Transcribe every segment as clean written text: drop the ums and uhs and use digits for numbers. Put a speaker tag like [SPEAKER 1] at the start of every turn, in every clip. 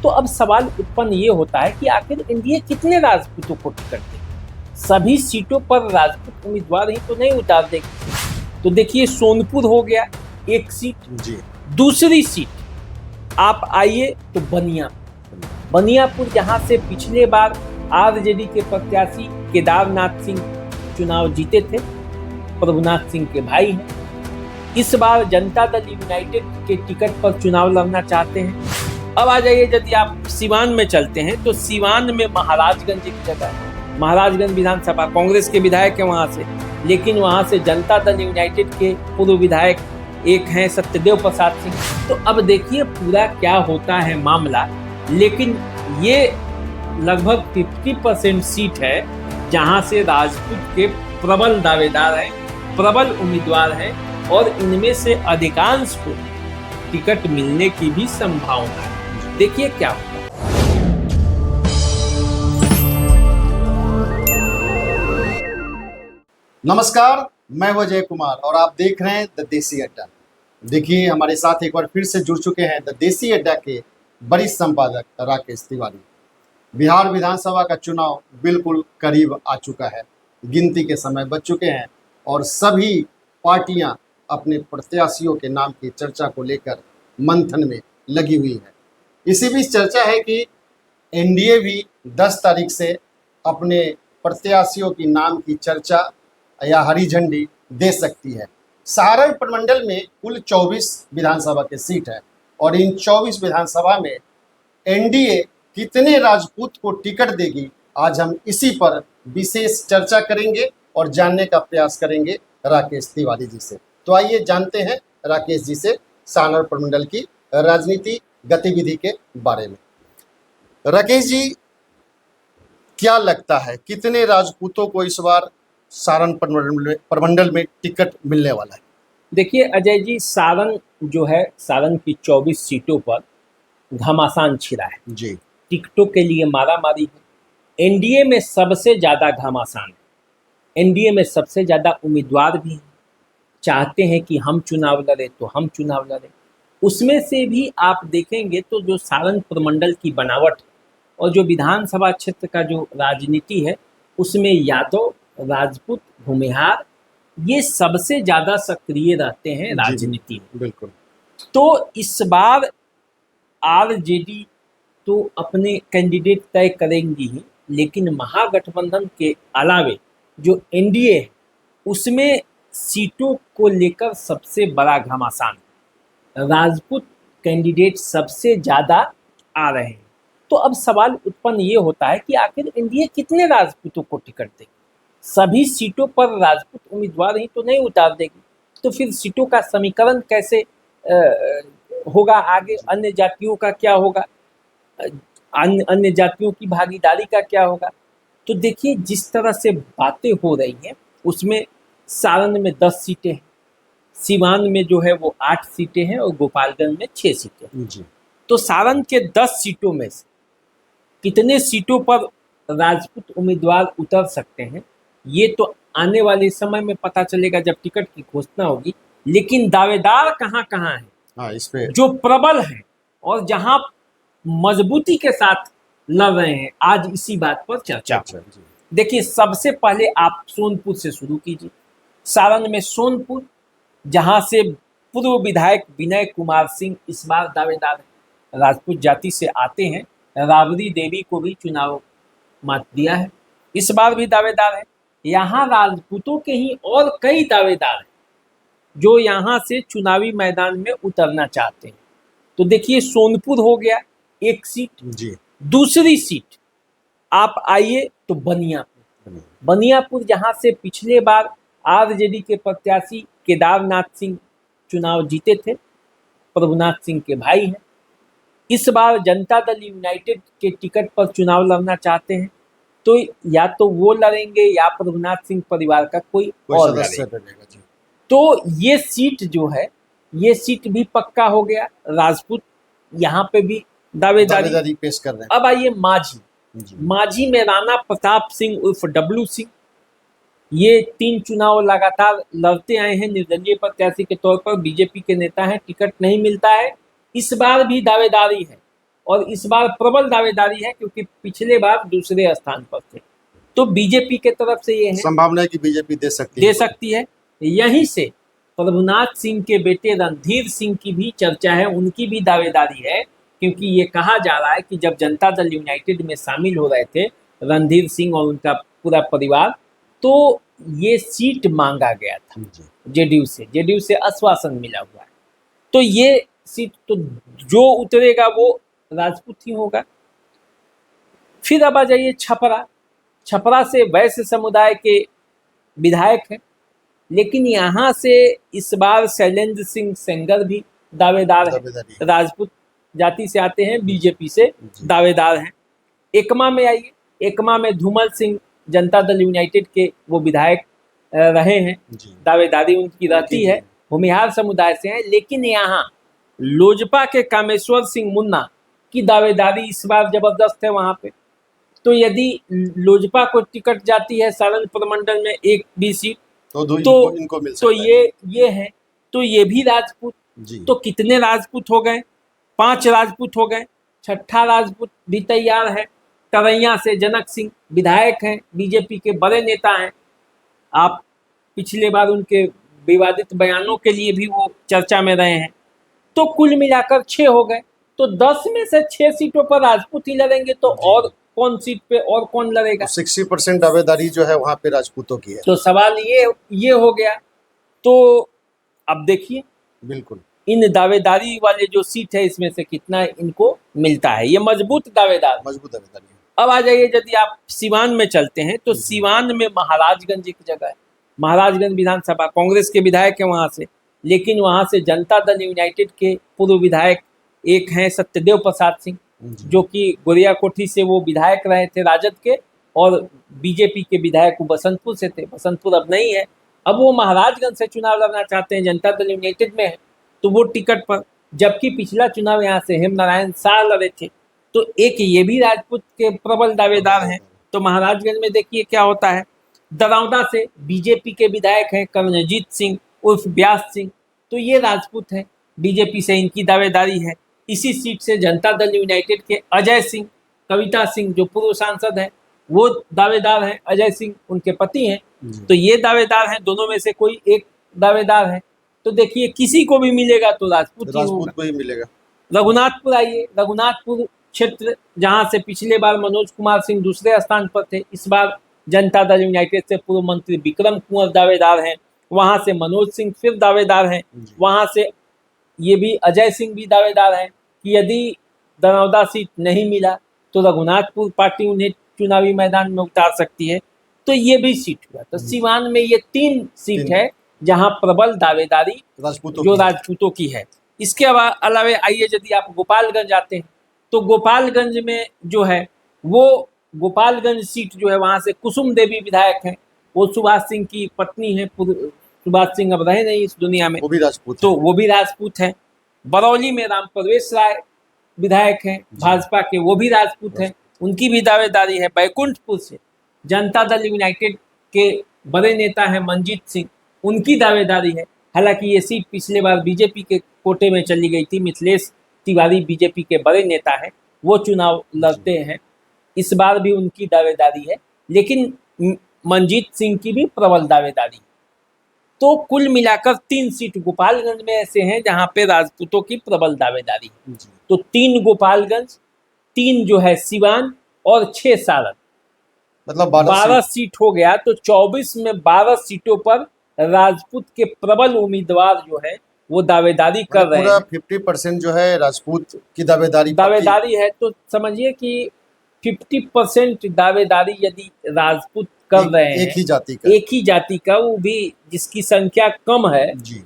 [SPEAKER 1] तो अब सवाल उत्पन्न ये होता है कि आखिर एनडीए कितने राजपूतों को टिकट देगी। सभी सीटों पर राजपूत उम्मीदवार ही तो नहीं उतार देगी। तो देखिए, सोनपुर हो गया एक सीट
[SPEAKER 2] जी।
[SPEAKER 1] दूसरी सीट आप आइए तो बनियापुर, जहां से पिछले बार आरजेडी के प्रत्याशी केदारनाथ सिंह चुनाव जीते थे, प्रभुनाथ सिंह के भाई हैं। इस बार जनता दल यूनाइटेड के टिकट पर चुनाव लड़ना चाहते हैं। अब आ जाइए, यदि आप सिवान में चलते हैं तो सिवान में महाराजगंज की जगह है। महाराजगंज विधानसभा कांग्रेस के विधायक है वहां से, लेकिन वहां से जनता दल यूनाइटेड के पूर्व विधायक एक हैं सत्यदेव प्रसाद सिंह। तो अब देखिए पूरा क्या होता है मामला। लेकिन ये लगभग 50% सीट है जहां से राजपूत के प्रबल दावेदार हैं, प्रबल उम्मीदवार हैं, और इनमें से अधिकांश को टिकट मिलने की भी संभावना है। देखिए क्या होगा।
[SPEAKER 2] नमस्कार, मैं अजय कुमार और आप देख रहे हैं द देसी अड्डा। देखिए, हमारे साथ एक बार फिर से जुड़ चुके हैं द देसी अड्डा के वरिष्ठ संपादक राकेश तिवारी। बिहार विधानसभा का चुनाव बिल्कुल करीब आ चुका है, गिनती के समय बच चुके हैं और सभी पार्टियां अपने प्रत्याशियों के नाम की चर्चा को लेकर मंथन में लगी हुई है। इसी बीच चर्चा है कि एनडीए भी 10 तारीख से अपने प्रत्याशियों की नाम की चर्चा या हरी झंडी दे सकती है। सारण प्रमंडल में कुल 24 विधानसभा के सीट है और इन 24 विधानसभा में एनडीए कितने राजपूत को टिकट देगी, आज हम इसी पर विशेष चर्चा करेंगे और जानने का प्रयास करेंगे राकेश तिवारी जी से। तो आइए जानते हैं राकेश जी से सारण प्रमंडल की राजनीति गतिविधि के बारे में। राकेश जी, क्या लगता है कितने राजपूतों को इस बार सारण प्रमंडल में टिकट मिलने वाला है?
[SPEAKER 1] देखिए अजय जी, सारण जो है, सारण की 24 सीटों पर घमासान छिड़ा है
[SPEAKER 2] जी।
[SPEAKER 1] टिकटों के लिए मारामारी है। एनडीए में सबसे ज़्यादा घमासान है। एनडीए में सबसे ज़्यादा उम्मीदवार भी हैं, चाहते हैं कि हम चुनाव लड़ें तो हम चुनाव लड़ें। उसमें से भी आप देखेंगे तो जो सारण प्रमंडल की बनावट और जो विधानसभा क्षेत्र का जो राजनीति है, उसमें यादव, राजपूत, भूमिहार ये सबसे ज़्यादा सक्रिय रहते हैं राजनीति में।
[SPEAKER 2] बिल्कुल।
[SPEAKER 1] तो इस बार आरजेडी तो अपने कैंडिडेट तय करेंगी ही, लेकिन महागठबंधन के अलावे जो एनडीए है उसमें सीटों को लेकर सबसे बड़ा घमासान, राजपूत कैंडिडेट सबसे ज़्यादा आ रहे हैं। तो अब सवाल उत्पन्न ये होता है कि आखिर एनडीए कितने राजपूतों को टिकट देगी। सभी सीटों पर राजपूत उम्मीदवार ही तो नहीं उतार देगी। तो फिर सीटों का समीकरण कैसे होगा आगे, अन्य जातियों का क्या होगा, अन्य जातियों की भागीदारी का क्या होगा। तो देखिए, जिस तरह से बातें हो रही हैं उसमें सारण में 10 सीटें हैं, सिवान में जो है वो 8 सीटें हैं और गोपालगंज में 6 सीटें हैं।
[SPEAKER 2] जी।
[SPEAKER 1] तो सारण के 10 सीटों में से कितने सीटों पर राजपूत उम्मीदवार उतर सकते हैं, ये तो आने वाले समय में पता चलेगा जब टिकट की घोषणा होगी। लेकिन दावेदार कहाँ कहाँ हैं,
[SPEAKER 2] हाँ, इस पे
[SPEAKER 1] जो प्रबल हैं और जहां मजबूती के साथ लड़ रहे हैं, आज इसी बात पर चर्चा होगी। देखिए, सबसे पहले आप सोनपुर से शुरू कीजिए। सारण में सोनपुर, जहां से पूर्व विधायक विनय कुमार सिंह इस बार दावेदार हैं, राजपूत जाति से आते हैं। राबड़ी देवी को भी चुनाव मत दिया है, इस बार भी दावेदार है। यहाँ राजपूतों के ही और कई दावेदार हैं जो यहाँ से चुनावी मैदान में उतरना चाहते हैं। तो देखिए, सोनपुर हो गया एक सीट
[SPEAKER 2] जी।
[SPEAKER 1] दूसरी सीट आप आइए तो बनियापुर, जहां से पिछले बार आरजेडी के प्रत्याशी केदारनाथ सिंह चुनाव जीते थे, प्रभुनाथ सिंह के भाई हैं। इस बार जनता दल यूनाइटेड के टिकट पर चुनाव लड़ना चाहते हैं। तो या तो वो लड़ेंगे या प्रभुनाथ सिंह परिवार का कोई और लड़ेगा। तो ये सीट जो है, ये सीट भी पक्का हो गया। राजपूत यहाँ पे भी दावेदारी
[SPEAKER 2] पेश कर रहे हैं।
[SPEAKER 1] अब आइए माझी में राणा प्रताप सिंह उर्फ डब्लू सिंह, ये 3 चुनाव लगातार लड़ते आए हैं निर्दलीय प्रत्याशी के तौर पर। बीजेपी के नेता हैं, टिकट नहीं मिलता है, इस बार भी दावेदारी है। और इस बार प्रबल दावेदारी है क्योंकि पिछले बार दूसरे स्थान पर थे। तो बीजेपी के तरफ से ये है,
[SPEAKER 2] संभावना है कि बीजेपी दे सकती है।
[SPEAKER 1] यहीं से प्रभुनाथ सिंह के बेटे रणधीर सिंह की भी चर्चा है, उनकी भी दावेदारी है, क्योंकि ये कहा जा रहा है कि जब जनता दल यूनाइटेड में शामिल हो रहे थे रणधीर सिंह और उनका पूरा परिवार, तो ये सीट मांगा गया था जेडीयू से आश्वासन मिला हुआ है। तो ये सीट तो जो उतरेगा वो राजपूत ही होगा। फिर अब आ जाइए छपरा से वैश्य समुदाय के विधायक हैं, लेकिन यहाँ से इस बार शैलेंद्र सिंह सेंगर भी दावेदार हैं, राजपूत जाति से आते हैं, बीजेपी से दावेदार हैं। एकमा में आइए, एकमा में धूमल सिंह जनता दल यूनाइटेड के वो विधायक रहे हैं, दावेदारी उनकी रहती है, भूमिहार समुदाय से हैं। लेकिन यहाँ लोजपा के कामेश्वर सिंह मुन्ना की दावेदारी इस बार जबरदस्त है वहाँ पे। तो यदि लोजपा को टिकट जाती है सारण प्रमंडल में एक भी सीट तो
[SPEAKER 2] इनको मिल सकता
[SPEAKER 1] तो ये है, तो ये भी राजपूत। तो कितने राजपूत हो गए? 5 राजपूत हो गए। छठा राजपूत भी तैयार है। तरैया से जनक सिंह विधायक हैं, बीजेपी के बड़े नेता हैं। आप पिछले बार उनके विवादित बयानों के लिए भी वो चर्चा में रहे हैं। तो कुल मिलाकर 6 हो गए। तो 10 में से 6 सीटों पर राजपूत ही लड़ेंगे, तो और कौन सीट पे और कौन लड़ेगा?
[SPEAKER 2] 60% दावेदारी जो है वहां पे राजपूतों की है।
[SPEAKER 1] तो सवाल ये हो गया। तो अब देखिए
[SPEAKER 2] बिल्कुल
[SPEAKER 1] इन दावेदारी वाले जो सीट है इसमें से कितना इनको मिलता है। ये मजबूत दावेदारी है। अब आ जाइए, यदि आप सिवान में चलते हैं तो सिवान में महाराजगंज एक जगह है। महाराजगंज विधानसभा कांग्रेस के विधायक हैं वहां से, लेकिन वहां से जनता दल यूनाइटेड के पूर्व विधायक एक हैं सत्यदेव प्रसाद सिंह, जो कि गोरिया कोठी से वो विधायक रहे थे राजद के, और बीजेपी के विधायक वो बसंतपुर से थे। बसंतपुर अब नहीं है, अब वो महाराजगंज से चुनाव लड़ना चाहते हैं, जनता दल यूनाइटेड में है तो वो टिकट पर। जबकि पिछला चुनाव यहाँ से हेमनारायण शाह लड़े थे, तो एक ये भी राजपूत के प्रबल दावेदार हैं। तो महाराजगंज में देखिए क्या होता है। दरौदा से बीजेपी के विधायक हैं कर्णजीत सिंह उर्फ व्यास सिंह, तो ये राजपूत हैं, बीजेपी से इनकी दावेदारी है। इसी सीट से जनता दल यूनाइटेड के अजय सिंह, कविता सिंह जो पूर्व सांसद हैं वो दावेदार हैं, अजय सिंह उनके पति हैं। तो ये दावेदार हैं, दोनों में से कोई एक दावेदार है। तो देखिए किसी को भी मिलेगा तो राजपूत को ही मिलेगा। रघुनाथपुर आइए, रघुनाथपुर क्षेत्र जहां से पिछले बार मनोज कुमार सिंह दूसरे स्थान पर थे, इस बार जनता दल यूनाइटेड से पूर्व मंत्री विक्रम कुंवर दावेदार हैं। वहां से मनोज सिंह फिर दावेदार हैं। वहां से ये भी अजय सिंह भी दावेदार हैं कि यदि दरौदा सीट नहीं मिला तो रघुनाथपुर पार्टी उन्हें चुनावी मैदान में उतार सकती है। तो ये भी सीट हुआ। तो सिवान में ये 3 सीट है जहां प्रबल दावेदारी राजपूतों की है। इसके अलावा आइए, यदि आप गोपालगंज आते हैं तो गोपालगंज में जो है वो गोपालगंज सीट जो है वहां से कुसुम देवी विधायक हैं, वो सुभाष सिंह की पत्नी है। सुभाष सिंह अब रहे नहीं इस दुनिया में, वो भी राजपूत हैं। बरौली में राम प्रवेश राय विधायक हैं भाजपा के, वो भी राजपूत हैं, उनकी भी दावेदारी है। बैकुंठपुर से जनता दल यूनाइटेड के बड़े नेता हैं मनजीत सिंह, उनकी दावेदारी है। हालांकि ये सीट पिछले बार बीजेपी के कोटे में चली गई थी। मिथिलेश तिवारी बीजेपी के बड़े नेता हैं, वो चुनाव लड़ते हैं, इस बार भी उनकी दावेदारी है। लेकिन मनजीत सिंह की भी प्रबल दावेदारी। तो कुल मिलाकर 3 सीट गोपालगंज में ऐसे हैं जहां पे राजपूतों की प्रबल दावेदारी है। तो 3 गोपालगंज, 3 जो है सिवान और 6 सारण, मतलब 12 सीट हो गया। तो 24 में 12 सीटों पर राजपूत के प्रबल उम्मीदवार जो है वो दावेदारी कर रहे हैं।
[SPEAKER 2] 50% जो है राजपूत की दावेदारी
[SPEAKER 1] है। तो समझिए कि 50% दावेदारी यदि राजपूत कर रहे हैं, एक ही जाति का, वो भी जिसकी संख्या कम है जी,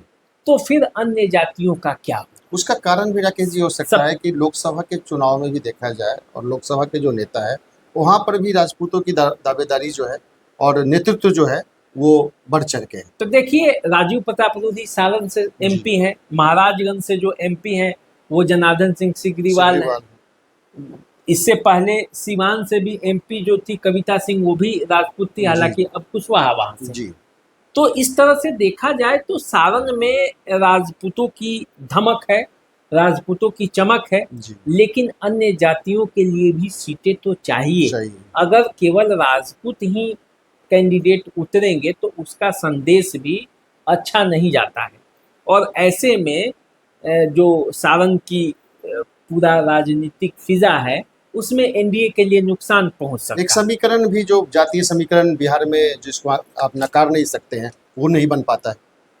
[SPEAKER 1] तो फिर अन्य जातियों का क्या?
[SPEAKER 2] उसका कारण भी राकेश जी हो सकता है कि लोकसभा के चुनाव में भी देखा जाए और लोकसभा के जो नेता है वहां पर भी राजपूतों की दावेदारी जो है और नेतृत्व जो है वो बढ़ चढ़ के।
[SPEAKER 1] तो देखिए राजीव प्रताप रूडी सारण से एमपी हैं, महाराजगंज से जो एमपी हैं वो जनार्दन सिंह सिग्रीवाल हैं। इससे पहले सिवान से भी एमपी जो थी कविता सिंह, वो भी राजपूत थी, हालांकि अब कुशवाहा वहां से जी। तो इस तरह से देखा जाए तो सारण में राजपूतों की धमक है, राजपूतों की चमक है,
[SPEAKER 2] जी
[SPEAKER 1] लेकिन अन्य जातियों के लिए भी सीटें तो चाहिए।
[SPEAKER 2] चाहिए।
[SPEAKER 1] अगर केवल राजपूत ही कैंडिडेट उतरेंगे तो उसका संदेश भी अच्छा नहीं जाता है, और ऐसे में जो सारंग की पूरा राजनीतिक फिजा है उसमें एनडीए के लिए नुकसान पहुंच
[SPEAKER 2] एक
[SPEAKER 1] सकता है।
[SPEAKER 2] समीकरण भी, जो जातीय समीकरण बिहार में जिसको आप नकार नहीं सकते हैं, वो नहीं बन पाता है।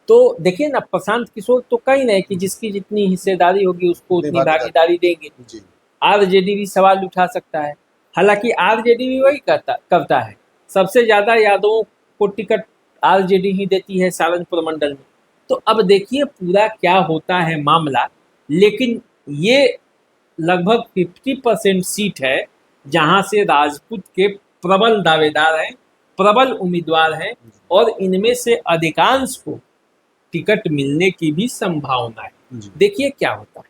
[SPEAKER 1] तो देखिए ना, प्रशांत किशोर तो कही नहीं कि जिसकी जितनी हिस्सेदारी होगी उसको
[SPEAKER 2] उतनी
[SPEAKER 1] उतनी
[SPEAKER 2] भागीदारी।
[SPEAKER 1] भागीदारी देंगे।
[SPEAKER 2] जी
[SPEAKER 1] आरजेडी भी सवाल उठा सकता है, हालांकि आरजेडी भी वही करता है, सबसे ज्यादा यादवों को टिकट आरजेडी ही देती है सारंगपुर मंडल में। तो अब देखिए पूरा क्या होता है मामला, लेकिन ये लगभग 50% सीट है जहां से राजपूत के प्रबल दावेदार हैं, प्रबल उम्मीदवार हैं, और इनमें से अधिकांश को टिकट मिलने की भी संभावना है।
[SPEAKER 2] जी।
[SPEAKER 1] देखिए क्या होता है।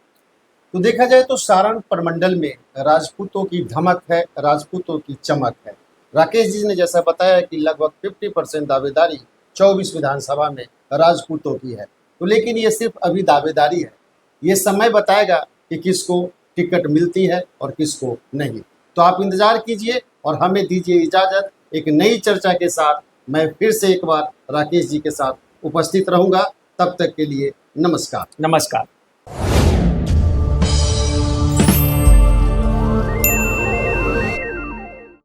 [SPEAKER 2] तो देखा जाए तो सारण प्रमंडल में राजपूतों की धमक है, राजपूतों की चमक है। राकेश जी ने जैसा बताया कि लगभग 50% दावेदारी 24 विधानसभा में राजपूतों की है। तो लेकिन ये सिर्फ अभी दावेदारी है, ये समय बताएगा कि किसको टिकट मिलती है और किसको नहीं। तो आप इंतजार कीजिए और हमें दीजिए इजाज़त। एक नई चर्चा के साथ मैं फिर से एक बार राकेश जी के साथ उपस्थित रहूँगा। तब तक के लिए नमस्कार।
[SPEAKER 1] नमस्कार।